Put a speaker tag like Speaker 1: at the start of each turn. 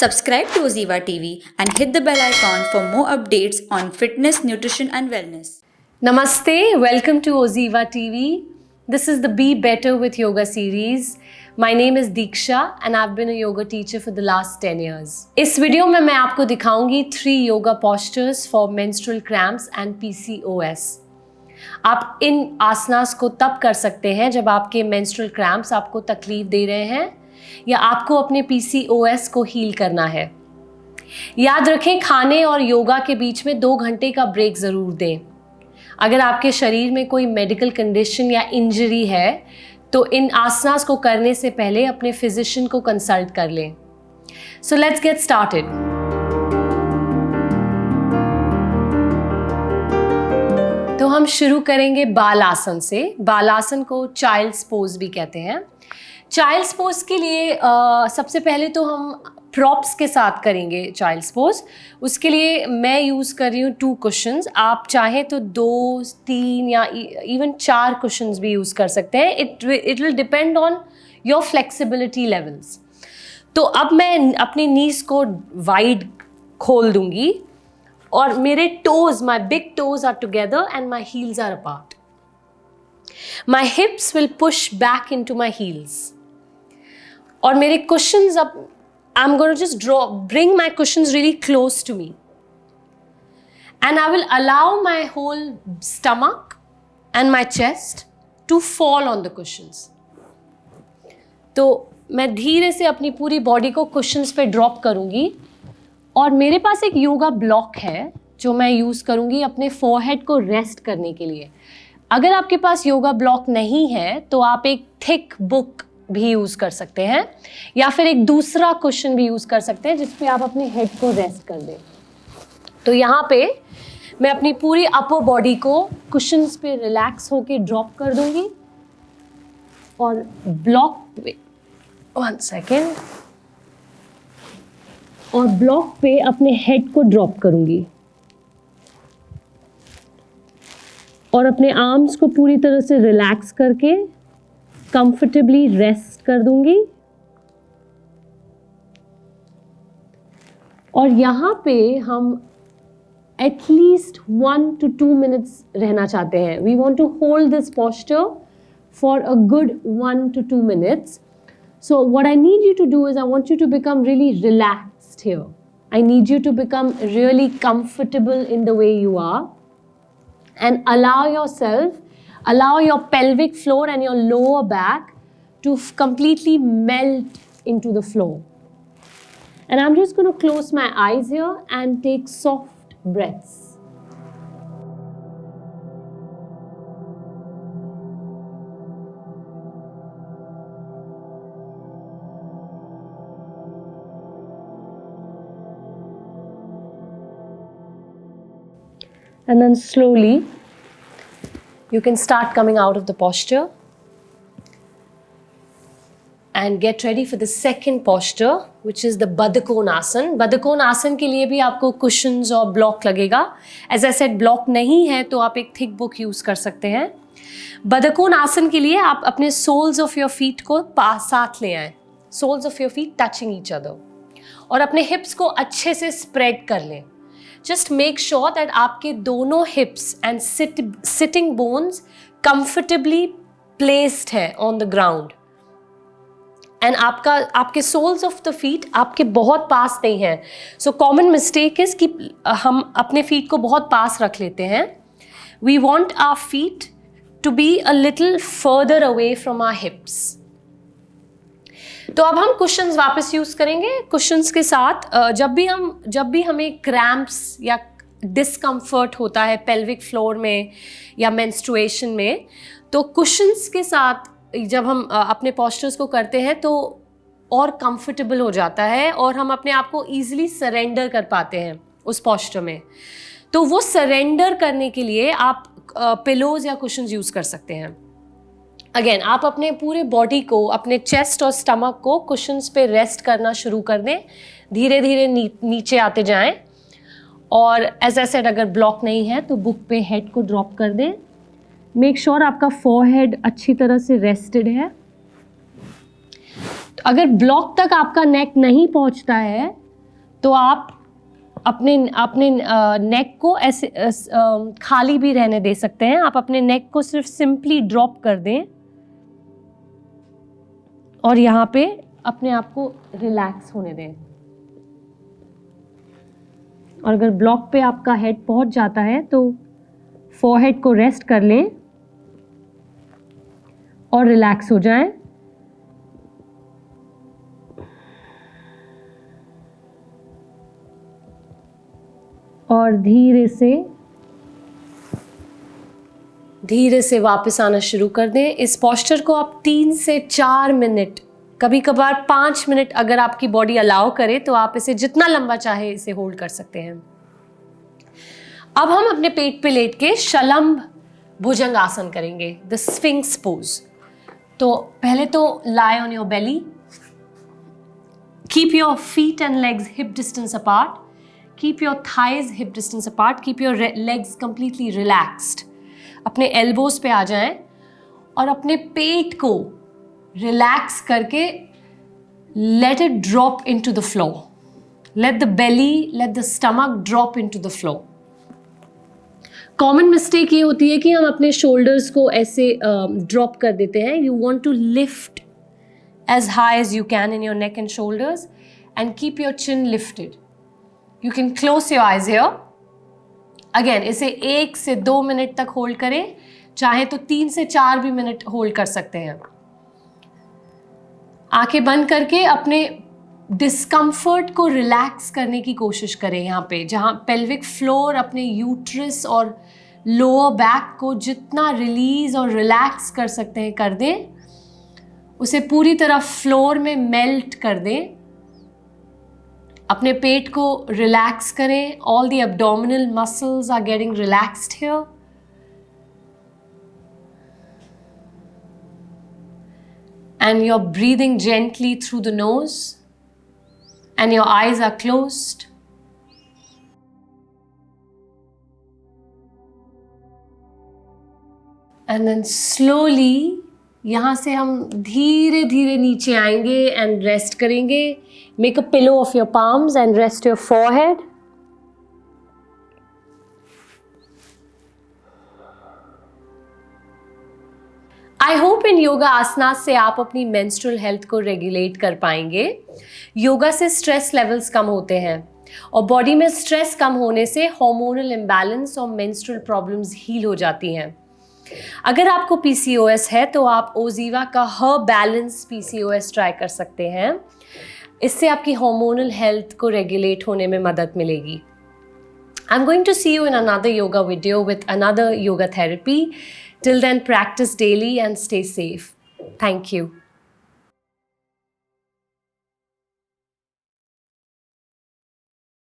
Speaker 1: Subscribe to Oziva TV and hit the bell icon for more updates on fitness, nutrition, and wellness.
Speaker 2: Namaste, welcome to Oziva TV. This is the Be Better with Yoga series. My name is Diksha and I've been a yoga teacher for the last 10 years. इस video में मैं आपको दिखाऊंगी 3 yoga postures for menstrual cramps and PCOS. आप इन आसनास को तब कर सकते हैं जब आपके menstrual cramps आपको तकलीफ दे रहे हैं या आपको अपने PCOS को हील करना है. याद रखें, खाने और योगा के बीच में 2 घंटे का ब्रेक ज़रूर दें. अगर आपके शरीर में कोई मेडिकल कंडीशन या इंजरी है तो इन आसनास को करने से पहले अपने फिजिशियन को कंसल्ट कर लें. So let's get started. तो हम शुरू करेंगे बालासन से. बालासन को चाइल्ड्स पोज भी कहते हैं. चाइल्ड्स पोज के लिए सबसे पहले तो हम प्रॉप्स के साथ करेंगे चाइल्ड्स पोज. उसके लिए मैं यूज़ कर रही हूँ 2 कुशन्स. आप चाहें तो 2, 3 या इवन 4 कुशन्स भी यूज़ कर सकते हैं. It will depend on your flexibility levels. तो अब मैं अपनी नीज को वाइड खोल दूंगी और मेरे toes, my big toes are together and my heels are apart. My hips will push back into my heels. और मेरे कुशन्स अब I'm going to just bring my cushions really close to me. And I will allow my whole stomach and my chest to fall on the cushions. तो मैं धीरे से अपनी पूरी body को cushions पे ड्रॉप करूँगी और मेरे पास एक योगा ब्लॉक है जो मैं यूज़ करूँगी अपने फोरहेड को रेस्ट करने के लिए. अगर आपके पास योगा ब्लॉक नहीं है तो आप एक थिक बुक भी यूज़ कर सकते हैं या फिर एक दूसरा कुशन भी यूज़ कर सकते हैं जिस पे आप अपने हेड को रेस्ट कर दें. तो यहाँ पे मैं अपनी पूरी अपर बॉडी को कुशन्स पे रिलैक्स होके ड्रॉप कर दूंगी और ब्लॉक पे 1 सेकेंड और ब्लॉक पे अपने हेड को ड्रॉप करूंगी और अपने आर्म्स को पूरी तरह से रिलैक्स करके कंफर्टेबली रेस्ट कर दूंगी. और यहाँ पे हम एटलीस्ट 1 to 2 minutes रहना चाहते हैं. We want to hold this posture for a good 1 to 2 minutes. So what I need you to do is I want you to become really relaxed here. I need you to become really comfortable in the way you are and allow your pelvic floor and your lower back to completely melt into the floor. And I'm just going to close my eyes here and take soft breaths. And then slowly you can start coming out of the posture and get ready for the second posture, which is the Baddhakonasana. Baddhakonasana के लिए भी आपको cushions और block लगेगा. As I said, block नहीं है तो आप एक thick book use कर सकते हैं. Baddhakonasana के लिए आप अपने soles of your feet को साथ ले आएं. Soles of your feet touching each other. और अपने hips को अच्छे से spread कर लें. Just make sure that आपके दोनों hips and sitting bones comfortably placed है on the ground. And आपके soles of the feet आपके बहुत पास नहीं हैं. So common mistake is कि हम अपने feet को बहुत पास रख लेते हैं. We want our feet to be a little further away from our hips. तो अब हम कुशन्स वापस यूज़ करेंगे. कुशन्स के साथ जब भी हमें क्रैम्प्स या डिस्कम्फर्ट होता है पेल्विक फ्लोर में या मेंस्ट्रुएशन में, तो कुशन्स के साथ जब हम अपने पोस्चर्स को करते हैं तो और कंफर्टेबल हो जाता है और हम अपने आप को ईजिली सरेंडर कर पाते हैं उस पोस्चर में. तो वो सरेंडर करने के लिए आप पिलोज या कुशन्स यूज़ कर सकते हैं. अगेन, आप अपने पूरे बॉडी को, अपने चेस्ट और स्टमक को कुशन्स पे रेस्ट करना शुरू कर दें. धीरे धीरे नीचे आते जाएं और एज आई सेड, अगर ब्लॉक नहीं है तो बुक पे हेड को ड्रॉप कर दें. मेक श्योर आपका फोरहेड अच्छी तरह से रेस्टेड है. तो अगर ब्लॉक तक आपका नेक नहीं पहुंचता है तो आप अपने अपने नेक को ऐसे खाली भी रहने दे सकते हैं। आप अपने नेक को सिर्फ सिंपली ड्रॉप कर दें और यहाँ पे अपने आप को रिलैक्स होने दें। और अगर ब्लॉक पे आपका हेड पहुंच जाता है तो फोरहेड को रेस्ट कर लें और रिलैक्स हो जाएं। और धीरे से वापस आना शुरू कर दें। इस पोस्चर को आप 3 से 4 मिनट, कभी कभार 5 मिनट अगर आपकी बॉडी अलाउ करे तो आप इसे जितना लंबा चाहे इसे होल्ड कर सकते हैं। अब हम अपने पेट पे लेट के शलंब भुजंग आसन करेंगे, द स्फिंक्स पोज। तो पहले तो lie on your belly, keep your feet and legs hip distance apart, keep your thighs hip distance apart, keep your legs completely relaxed. अपने एल्बोज पे आ जाएं और अपने पेट को रिलैक्स करके let it drop into the floor. Let the belly, let the stomach drop into the floor. Common mistake ये होती है कि हम अपने शोल्डर्स को ऐसे ड्रॉप कर देते हैं। You want to lift as high as you can in your neck and shoulders and keep your chin lifted. You can close your eyes here. Again इसे 1 से 2 मिनट तक होल्ड करें, चाहे तो 3 से 4 भी मिनट होल्ड कर सकते हैं। आंखें बंद करके अपने डिस्कम्फर्ट को रिलैक्स करने की कोशिश करें। यहाँ पे जहाँ पेल्विक फ्लोर अपने यूट्रस और लोअर बैक को जितना रिलीज और रिलैक्स कर सकते हैं कर दें, उसे पूरी तरह फ्लोर में मेल्ट कर दें। अपने पेट को रिलैक्स करें। All the abdominal muscles are getting relaxed here. And you're breathing gently through the nose and your eyes are closed. And then slowly यहाँ से हम धीरे धीरे नीचे आएंगे and rest करेंगे. Make a pillow of your palms and rest your forehead. I hope इन योगा आसना से आप अपनी मेंस्ट्रुअल हेल्थ को रेगुलेट कर पाएंगे। योगा से स्ट्रेस लेवल्स कम होते हैं और बॉडी में स्ट्रेस कम होने से हार्मोनल इम्बैलेंस और मेंस्ट्रुअल प्रॉब्लम्स हील हो जाती हैं। अगर आपको पीसीओएस है तो आप ओजीवा का हर बैलेंस पीसीओएस ट्राई कर सकते हैं। इससे आपकी हार्मोनल हेल्थ को रेगुलेट होने में मदद मिलेगी। I'm going to see you in another yoga video with another yoga therapy. Till then, practice daily and stay safe. Thank you.